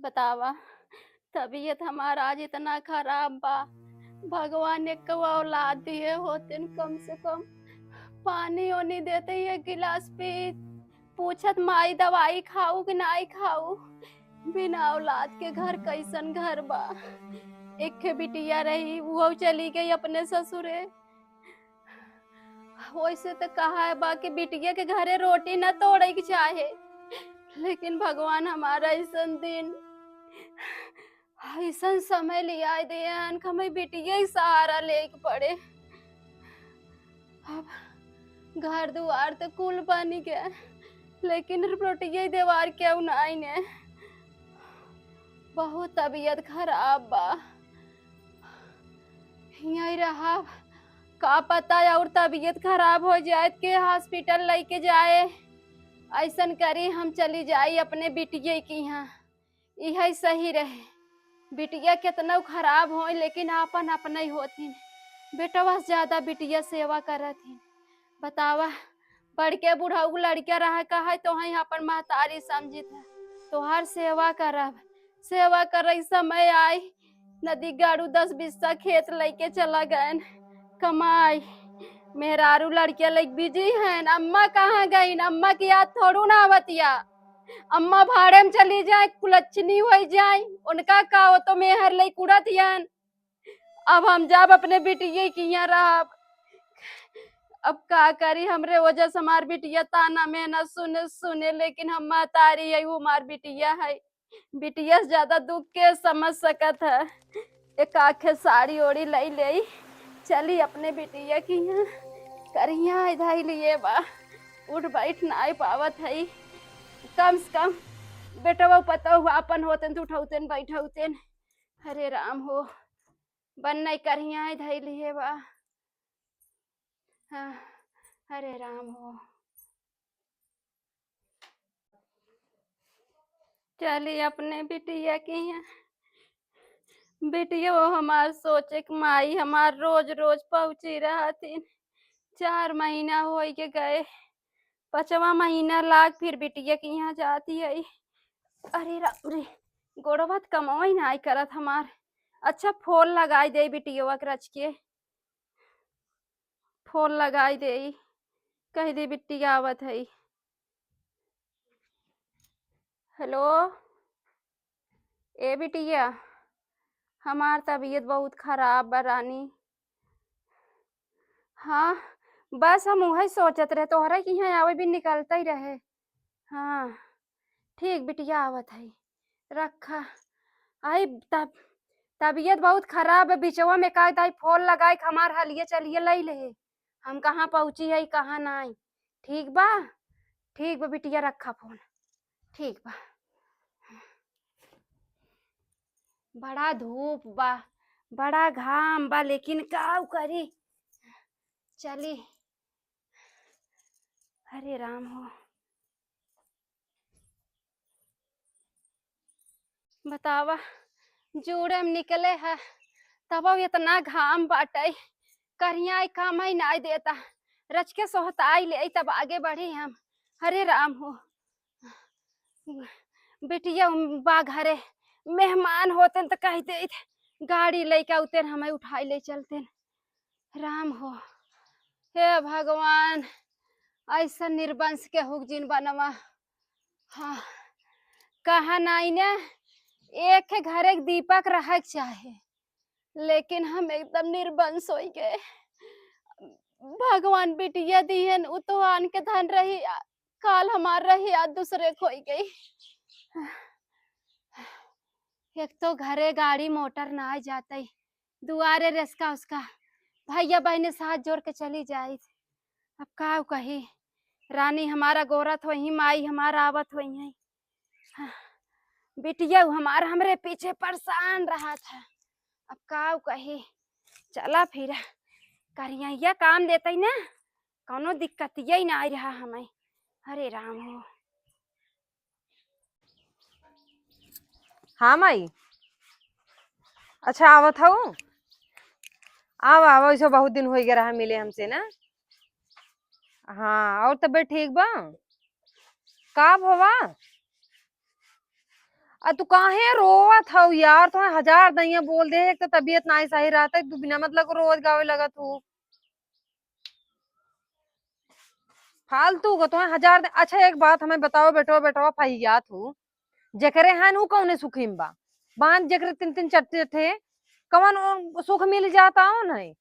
बतावा। तबीयत हमारा आज इतना खराब बा। भगवान ने को औलाद दिए होते न, कम से कम पानी ओनी देते ही एक गिलास पी। पूछत माई दवाई खाऊ कि नहीं खाऊ। बिना औलाद के घर कैसन घर बा। एक खे बिटिया रही वो चली गई अपने ससुरे। वैसे तो कहा है बा कि बिटिया के घरे रोटी न तोड़े के चाहे, लेकिन भगवान हमारा ऐसा दिन ऐसा समय लिया दियन कि हमें बिटिया ही सहारा लेके पड़े। अब घर दुआर तो कुल बन गया, लेकिन रोटिया ही देवार क्यों नहीं ने। बहुत तबीयत खराब बा। यही रहा, का पता और तबीयत खराब हो जाए के हॉस्पिटल लेके जाए। ऐसा करी हम चली जाई अपने बिटिया की यहाँ, यही सही रहे। बिटिया कितना खराब हो लेकिन आपन अपना ही होती। बेटवा से ज्यादा बिटिया सेवा करती। बतावा, बढ़ के बुढ़ऊ लड़का रहा कहा तो ही अपन महतारी समझी था। तोहार सेवा करब, सेवा कर समय आई नदी गाड़ू 10 बिस्सा खेत लेके चला गए कमाई। मेहरारू लड़किया लग बिजी हैं। अम्मा कहाँ गई? अम्मा की याद थोड़ू ना आवतिया। अम्मा भाड़े में चली जाए, कुलच्छनी हो जाए, उनका का हो तो मेहर ले कुड़त यान। अब हम जब अपने बिटिया की यहाँ रहा, अब का करी। हमरे वजह से हमार बिटिया ताना में न सुने, लेकिन हम महतारी है, वो हमार बिटिया है। बिटिया से ज्यादा दुख के समझ सकत है। एक आखे साड़ी ओड़ी ले चली अपने बिटिया की यहाँ करिया इधाई लिए बा। उठ बैठ ना पावत है। कम से कम बेटा वो पता हुआ अपन होते तो उठाते बैठाते। हरे राम हो, बन नहीं करिया इधाई लिए बा। हाँ, हरे राम हो। चली अपने बिटिया की यहाँ। बिटिया वो हमार सोचे कि माई हमार रोज रोज पहुंची रहा थी। 4 महीना हो के गए, 5वां महीना लाग फिर बिटिया की यहाँ जाती है। अरे राम रे, गोड़वा कमाई ही नहीं करत हमार। अच्छा फोन लगाई दे बिटिया के रच के, फोन लगाई दे, कह दे बिटिया आवत है। हेलो ए बिटिया, हमार तबीयत बहुत खराब बा रानी। हाँ, बस हम वही सोचत रहे तोहरा कि यहाँ आवे भी निकलता ही रहे। हाँ ठीक बिटिया आवत है, रखा। आई तब तबीयत बहुत खराब है, बिचवा में का दाई फोन लगाए हमार हलिए चलिए लई ले। हम कहाँ पहुँची है कहाँ नहीं। ठीक बा, ठीक बा बिटिया, रखा फोन। ठीक बा। बड़ा धूप बा, बड़ा घाम बा, लेकिन का करी। चली, हरे राम हो। बतावा, जोड़े में निकले है तब इतना घाम बाटे, करिया काम ही नहीं देता। रच के सोहताई ले तब आगे बढ़ी हम। हरे राम हो। बिटिया बा घरे, मेहमान होते तो कहते गाड़ी लेके उतर हमें उठाई ले चलते। राम हो, हे भगवान, ऐसा निर्वंश के हुक जिन बनवा। हाँ, कहा नहीं ने एक के घर एक दीपक रह चाहे, लेकिन हम एकदम निर्वंश हो गए। भगवान बिटिया दिहन उ तो आन के धन रही, काल हमार रही आज दूसरे खोई गई। एक तो घरे गाड़ी मोटर ना आ जाते, दुआरे रेसका उसका भैया बहने साथ जोड़ के चली जाए। अब का कही, रानी हमारा गोरत हो, माई हमारा आवत हो। बिटिया हमारा हमरे पीछे परेशान रहा था। अब का कही, चला फिर करिया काम देते ना, कोनो दिक्कत ही ना आ रहा हमें। हरे राम हो। हाँ माई, अच्छा आवत हूँ। आओ आओ, ऐसा बहुत दिन हो गया रहा मिले हमसे ना। हाँ, और तबीयत ठीक बा? का भवा? तू काहे रोवत हौ यार, तुम्हें हजार दैया बोल दे, एक तो तबीयत नहीं सही रहता, तू बिना मतलब को रोज गावे लगा तू फालतू को। तुम्हें हजार अच्छा एक बात हमें बताओ बेटो, बेटवा फैया तू जकरे हन ऊ कौने सुखीम बा, बांध जकरे तीन तीन चट्टे थे कवन सुख मिल जाता हो नहीं।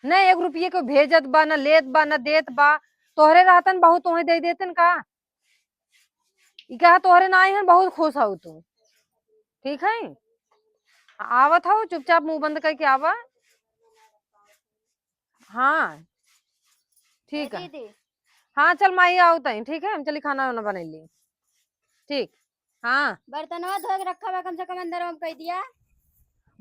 न एक रुपये को भेजत बा, न लेत बा, न देत बा। तोहरे रहतन बहुत तुम्हें दे देतन का। ई कहा तोहरे ना आई हन बहुत खुश हो तू। ठीक है, आवत हो चुपचाप मुंह बंद करके आवा। हाँ ठीक है। दीदी हाँ चल माई आओ तई, ठीक है हम चली खाना वाना बनैली। ठीक। हाँ बर्तनवा धो के रखा हुआ कम से कम अंदर हम कह दिया।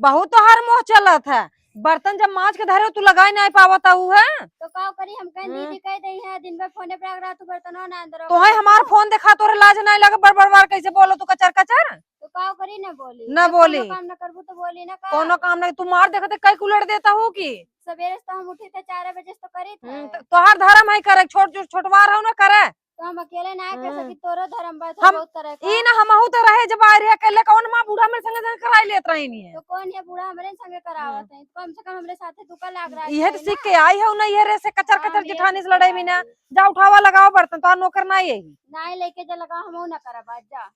बहुत तो हर मोह चलत है, बर्तन जब मांज के धरे तू लगाई नहीं पावत हूँ है। तो का करी हम कहीं दीदी कह दई है दिन भर फोने पे लग रहा तू बर्तनवा ना अंदर तो है हमार फोन देखा तोरे लाज नहीं लगे, बड़ बार कैसे बोलो तू कचर कचर। तो का करी ना बोली न जब बोली। कोनो काम ना करबू तो बोली ना का। कोनो काम नहीं, तू मार देखते कई कुलट देता हूँ की। सवेरे से तो हम उठे थे 4 बजे से तो करी थे। तोहार धर्म है करे, छोट छोटवार हो ना करे। तो हम अकेले ना कर सकी, तोरो धर्म बा हम बहुत करे का। ई ना हमहू तो रहे जब आ रहे अकेले, कौन मां बूढ़ा मेरे संग संग कराई लेत रही नहीं है। तो कौन है बूढ़ा हमरे संगे करावत है, कम से कम हमरे साथे तू का लाग रहा है। ये तो सीख के आई है ना, ये रे से कचर हाँ, कचर हम ये जिठानी से सीख के लड़ाई भी ना। जा उठावा लगाओ बर्तन, तो नौकर ना यही ना लेके जा लगा हम ना करा बात जा।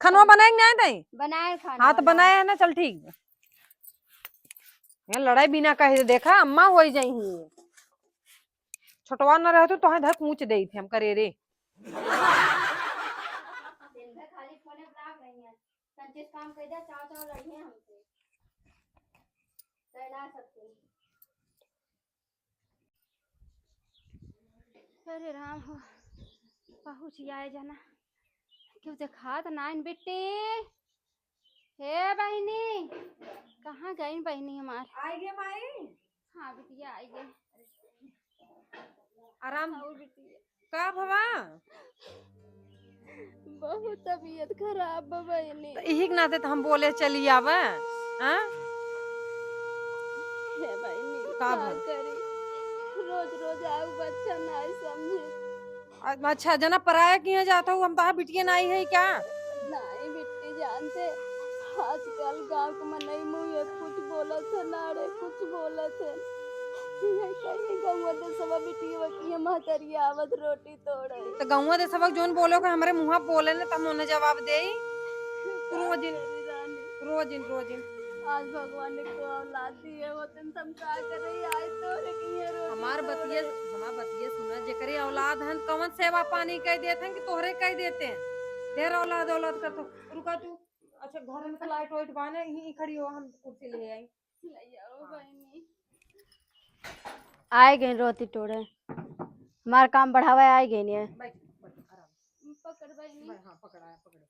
खनवा बनाएंगे नहीं तई। बनाए खाना हाँ तो वाना। बनाए है ना, चल ठीक। ये लड़ाई बिना कहे देखा अम्मा हो जाई। छोटवा न रहे तो धक कूच दे थे हम करे रे। दिन भर खाली फोने पे लाग रही है, संचित काम कर दे, चाव चाव लड़ी है हमसे सहला सकती। अरे राम हो पहुँच जाए जना, क्यों देखा तो नाइन बिट्टी। हे बहनी कहाँ गई बहनी हमार। आई गे माई। हाँ बिटिया आई गए। आराम और बिटिया का भवा। बहुत तबीयत खराब बा बहनी। तो यही के नाते तो हम बोले चली आवे। हाँ हे बहनी का का भल करी, रोज रोज आऊ बच्चा नहीं समझे। अच्छा जना पराया किया जाता हूँ हम, तो बिटिया नहीं है क्या। नहीं बिट्टी जानते आजकल गांव के मन नहीं मुँह ये कुछ बोलत है ना रे कुछ बोलत है। ये कहीं गाँव दे सब बिटिया की महतरी आवत रोटी तोड़े। तो गाँव दे सबक जोन बोलो के हमारे मुँह बोले ने तब उन्हें जवाब दे। रोज रोज आज भगवान ने को औलाद दी है, वो तुम सब का करे आए तो रे की ये रोटी हमार बतिये सुना, जेकरे औलाद हन कौन सेवा पानी कह देते हैं कि तोहरे कह देते हैं। ढेर औलाद औलाद का तो रुका तू। अच्छा घर में तो लाइट वाइट बाने, यहीं खड़ी हो, हम कुर्सी ले आई। ले आओ बहनी। आए गए रोटी तोड़े, हमार काम बढ़ावा आए गए ने। बैठ बैठ आराम पकड़ बहनी। हाँ पकड़ा पकड़े।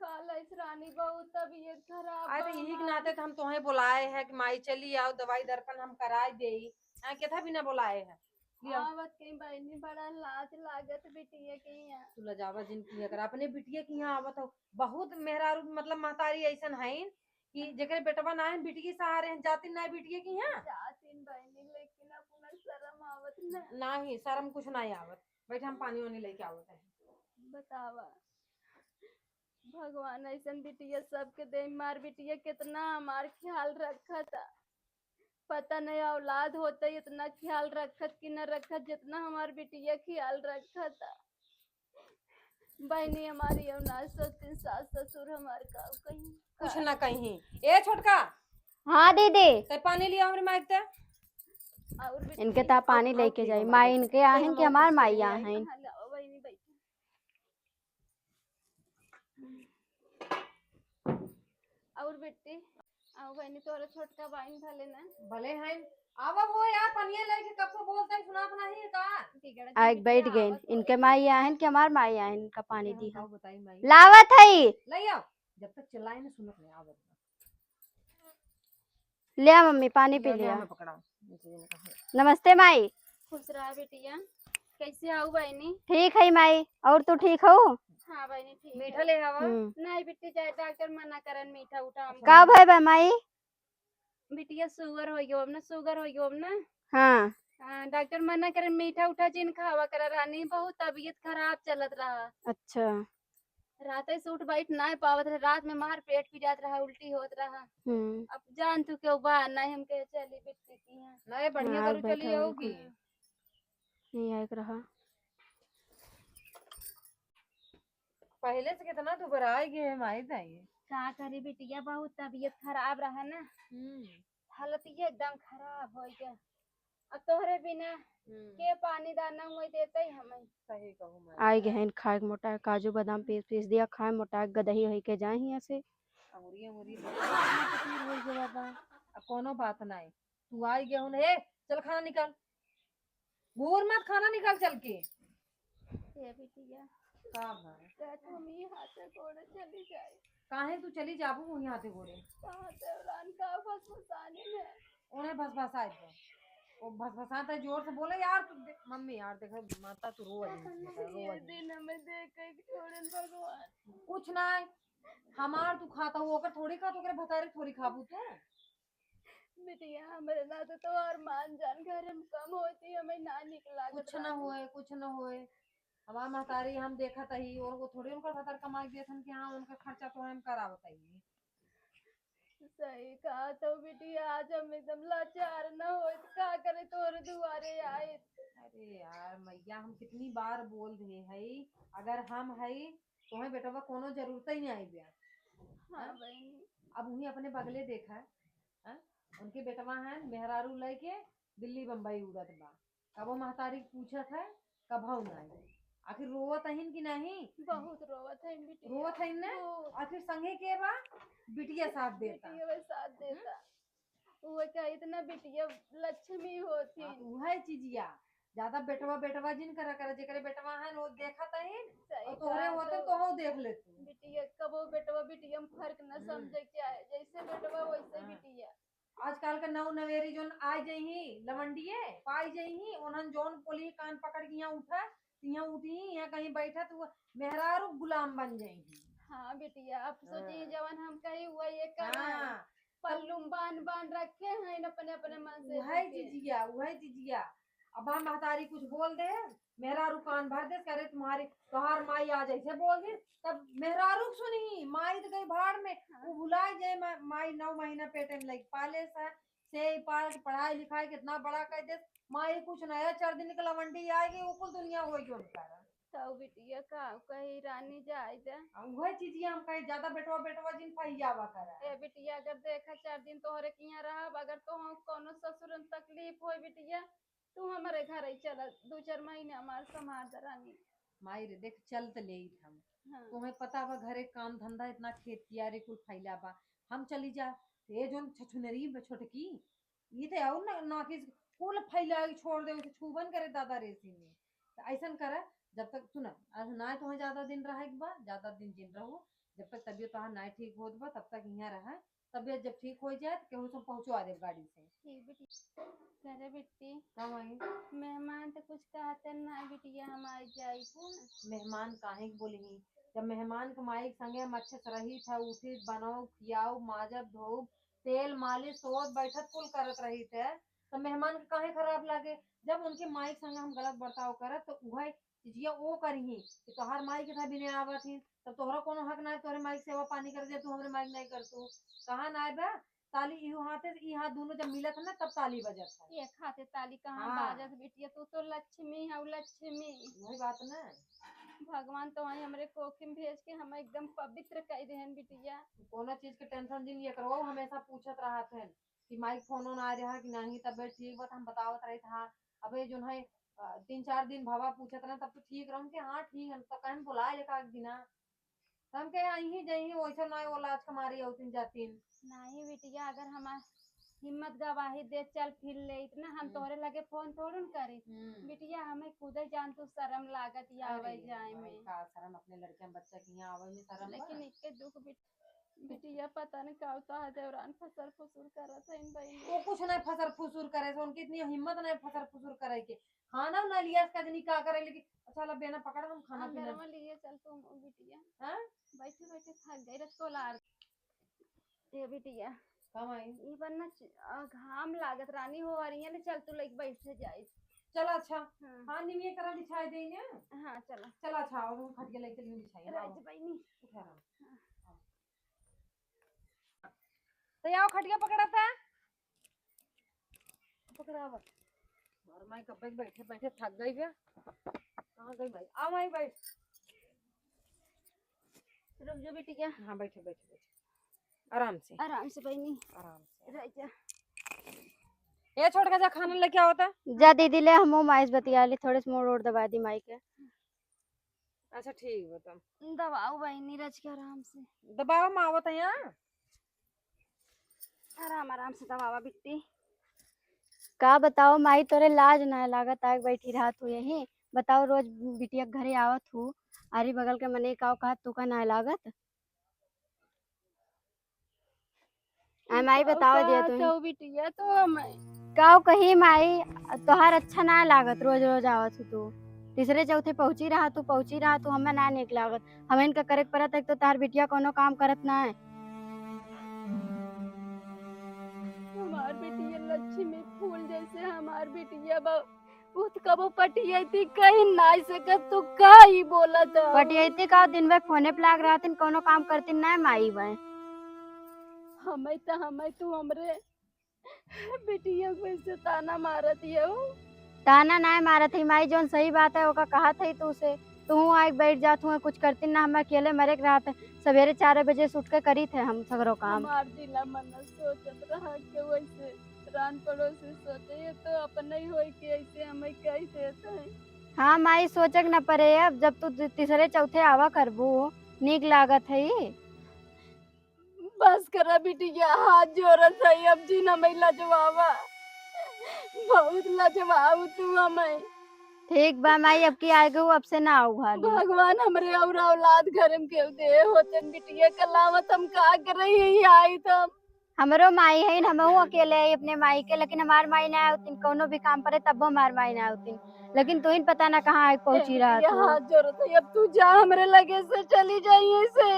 खाला इस रानी बहुत तबीयत खराब आए बा तो यही के हमार। नाते तो हम तुम्हें बुलाए हैं कि माई चली आओ, दवाई दर्पण हम कराए दे। केथा बिना बुलाए हैं। आवत के बहनी बड़ा लाज लागत बिटिया के यहाँ। तू लजावा जिन की अगर अपने बिटिया की यहाँ आवत हो, बहुत मेहरारू मतलब महतारी ऐसन है कि जेकरे बेटवा ना है बिटिया सहारे हैं, जाती ना बिटिया की यहाँ जातिन बहनी, लेकिन अपना शर्म आवत ना। नहीं शर्म कुछ नहीं आवत। बैठे हम पानी वानी लेके आवत है। बतावा भगवान ऐसन बिटिया सबके दे, मार बिटिया कितना हमार ख्याल रखा था। पता नहीं औलाद होते इतना ख्याल रखत कि न रखत जितना हमार बिटिया ख्याल रखा था। बहनी हमारी अवनाश सोचती सास ससुर हमार का कहीं कुछ ना कहीं। ए छोटका। हाँ दीदी ते पानी लिया हमरे माइक ते। और इनके ता पानी लेके जाई, माई इनके आहन कि हमार माई आहन। बहनी बैठी और बेटी आओ बहनी तोरा छोटका बहन भले ना भले हैं आवा वो यार पनिया लेके कब को बोलता है सुना नहीं है का। आग बैठ गए, इनके माई आहन कि हमार माई आहन। इनका पानी दी बताओ बताई माई लावत हई। ले आओ, जब तक चिल्लाए ना सुनत नहीं आवत। ले आ मम्मी पानी पी लिया। मैं पकड़ा। नमस्ते माई। खुश रहा बेटिया, कैसे आओ बहनी। ठीक है माई, और तू ठीक हो। हाँ बहनी ठीक मीठा ले आवा। नहीं बेटी जाए डॉक्टर मना करन मीठा उठा हम का भय बा माई। बिटिया शुगर हो गयो अब ना, शुगर हो गयो अब ना। हाँ हाँ डॉक्टर मना करे मीठा उठा जिन खावा करा रानी, बहुत तबीयत खराब चलत रहा। अच्छा रात से उठ बैठ नहीं पावत रहे, रात में मार पेट पी जात रहा, उल्टी होत रहा। अब जान तू क्यों बा नहीं हम के चली बिट्टी की हैं। नहीं बढ़िया हाँ, करू बैठा चली बिल्कुल। जाओगी। नहीं आयक रहा। पहले से कितना दुबरा गए है माई ताई। का करी बिटिया, बहुत तबीयत खराब रहा ना, हालत ये एकदम खराब हो गया। अब तोहरे बिना के पानी दाना हुई देते ही हमें। सही कहूँ मैं। आए गए हैं खाए मोटा काजू बादाम पीस पीस दिया खाए मोटा गदही होई के जाए यहाँ से। अंगुरी अंगुरी तकलीफ हो गया बाबा। अब कोनो बात नहीं, तू आई गया हूँ। ए चल खाना निकाल, घूर मत, खाना निकाल चल के। ये बिटिया काम है का तुम ही हाथे गोड़े चली जाए। काहे तू चली जाबू वहीं हाथे गोड़े। कहाँ देवरान का फसफसाने में। उन्हें भस भसा दो, वो भस भसाता है जोर से बोले यार तू मम्मी यार देखो माता तू रो ये दिन हमें देख के छोड़न भगवान। कुछ ना हमार तू खाता वो कर थोड़ी खा, तो करे भतारे थोड़ी खाबू तू। बिटिया हमारे ना तो और मान जान घर में कम होती, हमें ना निकला कुछ न होए कुछ न होए। हमार महतारी हम देखा तही और वो थोड़ी उनका भतार कमाई देथन कि हाँ उनका खर्चा तो हम करा बताइए। सही कहा तो बिटिया, आज हम एकदम लाचार न हो का करे तोरे दुआरे आए। अरे यार मैया हम कितनी बार बोल रहे है, अगर हम है तुम्हें बेटा कोनो जरूरत ही नहीं आई बिया। हाँ बहनी। अब उन्हीं अपने बगले देखा है, हाँ? उनके बेटवा है मेहरारू लेके दिल्ली बम्बई उड़त बा। कबो महतारी पूछत है कभू नहीं, आखिर रोवत अहिन कि नहीं। बहुत रोवत है बिटिया। रोवत है ना, आखिर संगे के बा बिटिया साथ देता। बिटिया वे साथ देता। वो का इतना बिटिया लक्ष्मी होती। वह चीजिया ज्यादा बेटवा बेटवा जिन करा करे जेकरे बेटवा है वो देखा तही सही और तोहरे कहा होते तो तो हो देख ले तू। बिटिया कबो बेटवा बिटिया में फर्क न समझे क्या है, जैसे बेटवा वैसे बिटिया। आजकल का नव नवेरी जोन आ जही लवंडिये पाई जही उन्हन जोन बोली कान पकड़ के यहाँ उठा, यहाँ उठी यहाँ कहीं बैठा तो मेहरारू गुलाम बन जाएगी। हाँ बिटिया अब सोची जवान हम कही हुआ ये कर रहे हैं। हाँ पल्लू बांध बांध रखे हैं अपने अपने मन से। वही चीजिया अब हम महतारी कुछ बोल दे मेहरारू कान भर दे करे तुम्हारी तोहार माई आ जैसे बोल दे तब मेहरारू सुनी माई तो गई भाड़ में। वो भुलाई जाए माई 9 महीना पेटे में लगी पाले से पाल पढ़ाई लिखाई कितना बड़ा कर दे माई कुछ नया 4 दिन की लवंडी आएगी वो कुल दुनिया होगी उनका। तो बिटिया का कही रानी जाए जा। वही चीज हम कहीं ज्यादा बेटवा बेटवा जिन पहियावा करे। ए बिटिया अगर देखा 4 दिन तोहरे के यहाँ रहा, अगर तो हम कोनो ससुर में तकलीफ हो बिटिया तू हमारे घर ही चल 2-4 महीने हमारे समाज रानी। माई रे देख चल तो ले हम। हाँ। तुम्हें पता बा घरे काम धंधा इतना खेत कियारे कुल फैला बा, हम चली जा ये जोन छछुनरी छोटकी ये तो और ना कि कुल फैला छोड़ दे उसे छुबन करे दादा रेसी में। तो ऐसा करे जब तक सुना ना तुम्हें ज्यादा दिन रहे बा ज्यादा दिन जिन रहो जब तक तबियत तोहार ना ठीक होत बा तब तक यहाँ रहा। तबियत जब ठीक हो जाए तो केहू सब पहुंचवा दे गाड़ी से। ठीक बिटिया करे बिट्टी। कब आई मेहमान तो कुछ कहते ना बिटिया हम आ जाए था। मेहमान काहे के बोली जब मेहमान के माई के संगे हम अच्छे से रही था उठी बनाओ खियाओ माजब धो तेल मालिश सोत बैठक कुल करत रही थे तो मेहमान के काहे खराब लागे। जब उनके माई के संगे हम गलत बर्ताव करत तो वह चीजिया वो करही कि तोहार माई के था भी नहीं आवत ही तब तोहरा कोनो हक ना तोहरे माई सेवा पानी कर दे तू हमरे माई नहीं कर तू कहा ना बा। ताली इहो हाथे ई हाथ दोनों जब मिलत है ना तब ताली बजत है। ये खाते ताली कहाँ हाँ। बाजत बिटिया, तू तो लक्ष्मी है लक्ष्मी। वही बात ना भगवान तो वही हमरे कोखी में भेज के हम एकदम पवित्र कर देहन बिटिया। कोनो चीज के टेंशन जिन ये करवाओ हमेशा पूछत रहा थे कि माइक फोन आ रहा कि नहीं तबियत ठीक बात हम बतावत रहे था। अबे जो है 3-4 दिन भावा पूछत रहे तब तो ठीक रहूं कि हाँ ठीक है तो कहन बुलाए लेका एक दिना हम के यहीं जही वैसे ना वो लाज कमारी औतिन जातिन। नहीं बिटिया अगर हमार हिम्मत गवाही दे चल फिर ले इतना हम तोहरे लगे फोन थोड़न करे बिटिया, हमें खुद जान तू शर्म लागत या आवे जाए में। का शर्म अपने लड़के बच्चा की यहाँ आवे में शर्म लेकिन इके दुख बिटिया पता नहीं का होता है देवरान फसर फुसुर करत है इन बहन वो कुछ नहीं फसर फुसुर करे से उनकी इतनी हिम्मत नहीं फसर फुसुर करे के खाना ना लिया इसका जनी का करे लेकिन अच्छा ला बेना पकड़ हम खाना पीना अंदर में लिए चल तुम बिटिया। हां बैठे बैठे थक गई रत को लार ये बिटिया कम आई ई बनना घाम लागत रानी हो रही है ना चल तू लेके बैठ जाए। चला अच्छा। हाँ हाँ निमिये करा बिछाए देंगे। हाँ चलो चला अच्छा और हम खटिया लेके लिए बिछाइए। राज बहनी उठा रहा तो आओ खटिया पकड़ा था पकड़ा बस। और मैं कब तक बैठे बैठे थक गई बे। कहाँ गई भाई? आओ भाई बैठ। रुक जा बिटिया हाँ बैठे बैठे बैठे आराम से बहनी आराम से। रह जा ये छोड़ के जा खाना लेके आओ था। जा दीदी ले हम माइस बतिया ली थोड़े से मोड़ ओड़ दबा दी माई के। अच्छा ठीक बता। दबाओ बहनी रज के आराम से दबाओ मावत है यहाँ। आराम आराम से दबावा बिट्टी का बताओ माई तोरे लाज ना लागत आग बैठी रहा तू यही बताओ रोज बिटिया के घरे आवत हूँ आरी बगल के मने का कहा तू का ना लागत आ माई बताओ दिया तू तो बिटिया तो हमें का कही माई तोहार अच्छा ना लागत रोज रोज आवत हूँ तू तीसरे चौथे पहुंची रहा तू हमें ना निक लागत हमें इनका करे परत एक तो तार बिटिया कोनो काम करत ना है। हमार बिटिया लक्ष्मी फूल जैसे हमार बिटिया उत कबो पटिया थी कहीं ना सकत तू का ही बोलत पटियती का दिन में फोने पे लाग रहा कोनो काम करती ना माई बे हमें तू हमरे बिटिया को ऐसे ताना मारत है ताना ना मारत ही माई जोन सही बात है ओका कहा थी तू से तू आग बैठ जात हुआ कुछ करती ना हम अकेले मरे के रात सवेरे 4 बजे से उठ के करी थे हम सगरो काम हमार दिला मन सोचत रहा के वैसे रान पड़ोसी सोचे ये तो अपने ही होई के ऐसे हमें कह देते हैं। हाँ माई सोचक न पड़े अब जब तू तीसरे चौथे आवा करबू निक लागत है बस करा बिटिया हाथ जोरत है अब जी न मैं लजवावा बहुत लजवाऊ तू हमें ठीक बा माई अब की आए अब से ना आऊ घर भगवान हमरे और औलाद घर में केव दे होतन बिटिया कलावत हम का कर रही है आई तब हमरो माई है हमहू अकेले है अपने माई के लेकिन हमार माई ना आउतिन कोनो भी काम करे तब हमार माई ना आउतिन लेकिन तू पता ना कहाँ आग पहुंची रहा बिटिया तू हाथ जोरत है अब तू जा हमरे लगे से चली जाइए से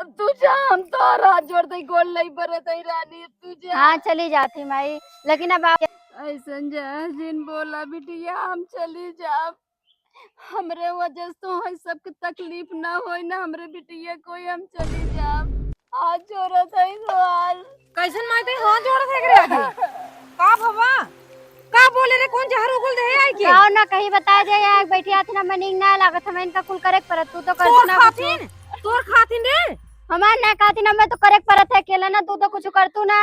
अब तू जा हम तो हाथ जोड़ते गोल नहीं बरत है रानी तू जा हाँ चली जाती माई लेकिन अब ऐसा जिन बोला बिटिया हम चली जा हमरे वजह से तो है सबके तकलीफ ना होई ना हमरे बिटिया कोई हम चली जा आज जोरत है सवाल कैसन माते हाथ जोड़ थे करे आगे का भवा का बोले रे कौन जहर उगल दे आई के गाँव ना कहीं बता दे यार बैठी आती ना मनिंग ना लागत हमें इनका कुल करे परत तू तो कर ना कुछ तोर खातिन रे हमार ना खाती ना मैं तो करे परत है अकेला ना तू तो कुछ कर तू ना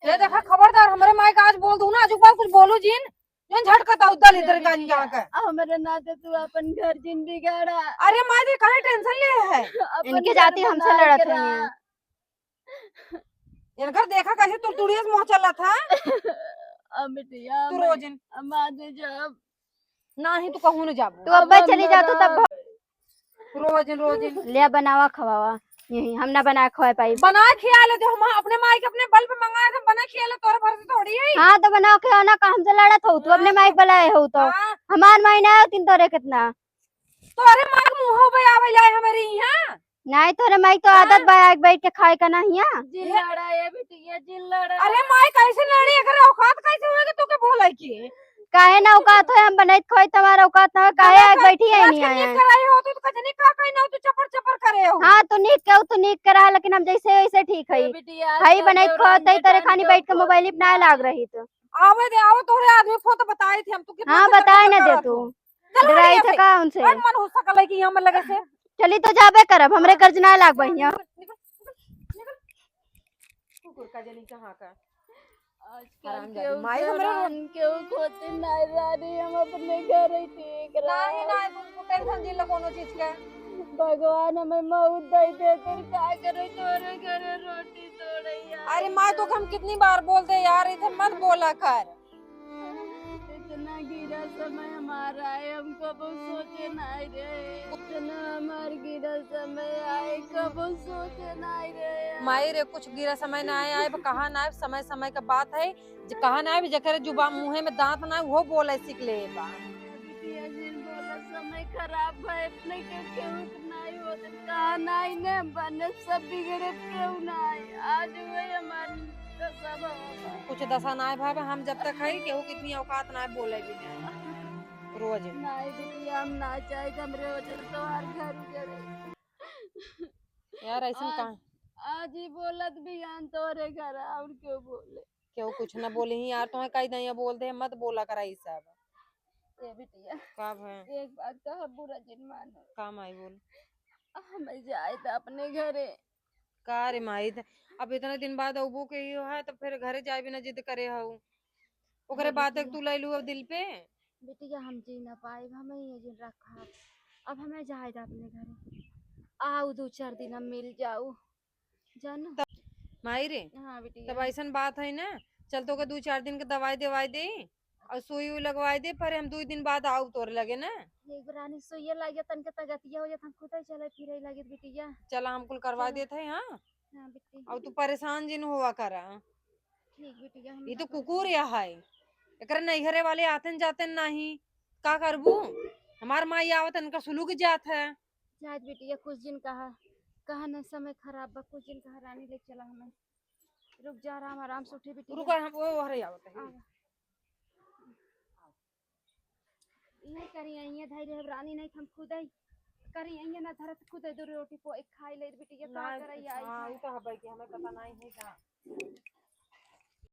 ये देखा खबरदार हमरे माई का आज बोल दूं ना आजू बार कुछ बोलो जिन जन झटकता उदल इधर का यहाँ का हमरे नाते तू अपन घर जिन बिगाड़ा अरे माई दे काहे टेंशन ले है इनके जाती हमसे लड़त है इनकर देखा कैसे तुड़तुड़िया से मुंह चला था बिटिया तू रोजिन माने जब ना ही तू कहूं न जाबू तू अब चली जा तू तब रोजिन रोजिन ले बनावा खवावा यही हम ना बना खवा पाई बना खिया ले जो हम अपने माई के अपने बल पे मंगाए थे बना खिया ले तोरे भर से थोड़ी है हाँ तो बना के ना काम से लड़त हो तू अपने माइक बुलाए हो तो हाँ, हमार माई ना तीन तोरे कितना तोरे माई मुंह पे आवे लाए हमारे यहाँ नहीं तोरे माइक तो आदत बा बैठ के खाए का नहीं है जिन लड़ा है बिटिया जिन लड़ा अरे माई कैसे लड़ी अगर औकात कैसे होएगा तू के बोले की काहे ना औकात है हम बनाई खोई तुम्हारा औकात ना काहे आग बैठी है नहीं आया कराई हो तू कजनी का कहीं ना तू चपर चपर करे हो हाँ तो नीक करा लेकिन हम जैसे वैसे ठीक है बिटिया भाई बनाई खोई तेरे खानी बैठ के मोबाइल ही ना लाग रही तो आवे दे आओ तोरे आदमी फोटो बताए थे हम तू कितना हाँ बताए ना दे तू डराई था का उनसे मन हो सकल है कि हम लगे से चली तो जाबे करब हमरे कर्ज ना लाग बहिया कुकुर का जनी कहां का आजकल हरामजादी। केहू माई हमरे जवान केहू खोती नहीं रानी हम अपने घर ही ठीक नहीं रहा नहीं तू टेंशन जिला कोनो चीज के भगवान हमें मौत दे दे तो क्या करे तोरे घरे रोटी तोड़े अरे माँ तो हम कितनी बार बोलते यार इधर मत बोला कर इतना गिरा समय हमारा है हमको बहुत सोचे नहीं रे इतना हमार गिरा समय आए कब सोचे नहीं रे माई रे कुछ गिरा समय ना आए कहा ना समय समय का बात है कहा ना जकर जुबा मुंह में दांत ना वो बोले सीख ले बा बिटिया जिन बोला समय खराब है अपने के केहू नहीं होते कहा नहीं ने बने सब बिगड़े केहू नहीं आज हुए हमार तो सब होगा। कुछ दशा ना है भाभी, हम जब तक है केहू की इतनी औकात ना है बोले भी नहीं रोज। नहीं बिटिया हम ना चाहे हमरे वजह से तोहार घर उजड़े। यार ऐसा आज कहाँ आज ही बोलत भी आन तोरे घर और क्यों बोले। केहू कुछ ना बोले ही यार, तुम्हें कही नहीं बोल दे, मत बोला करा ई सब। ए बिटिया कब है एक बात कह बुरा जिन मानो। काम आई बोल। हमें जाए था अपने घरे। का रे माई अब इतने दिन बाद अबू के ही है तो फिर घरे जाए बिना जिद करे हूँ ओकरे हाँ बात बिटिया। तू ले लू अब दिल पे। बिटिया हम जी ना पाए हमें ये जिन रखा। अब हमें जाए था अपने घरे। आओ 2-4 दिन हम मिल जाओ जानो। माई रे हाँ तब बिटिया। ऐसा बात है ना, चल तो के 2-4 दिन के दवाई दवाई दे और सुई उई लगवाई दे, पर हम 2 दिन बाद आओ तोर लगे ना। एक बार आनी सोइए लागे तन के तगतिया हो जात हम खुद ही चले फिरे लागे बिटिया। चला हम कुल करवा चलो। देते हैं हाँ। हाँ बिट्टी। और तू परेशान जिन हुआ करा। ठीक बिटिया हम ये ना तो परेशान। कुकुर या है, एकरा नैहरे वाले आतन जातन नहीं, का करबू। हमार माई आवत इनका सुलूक जात है। शायद बिटिया कुछ दिन कहा कहा न समय खराब बा कुछ दिन कहा रानी ले चला हमें। रुक जा रहा हम आराम से उठे रुको बिटिया। हम वो हरे आवत है। आवा। ये करी आई है धैर्य रानी नहीं हम खुद ही करी आई है ना धरत खुद ही दो रोटी को एक खाई ले बिटिया का ना कर आई हाँ है। वो तो हबै कि हमें पता नहीं है का।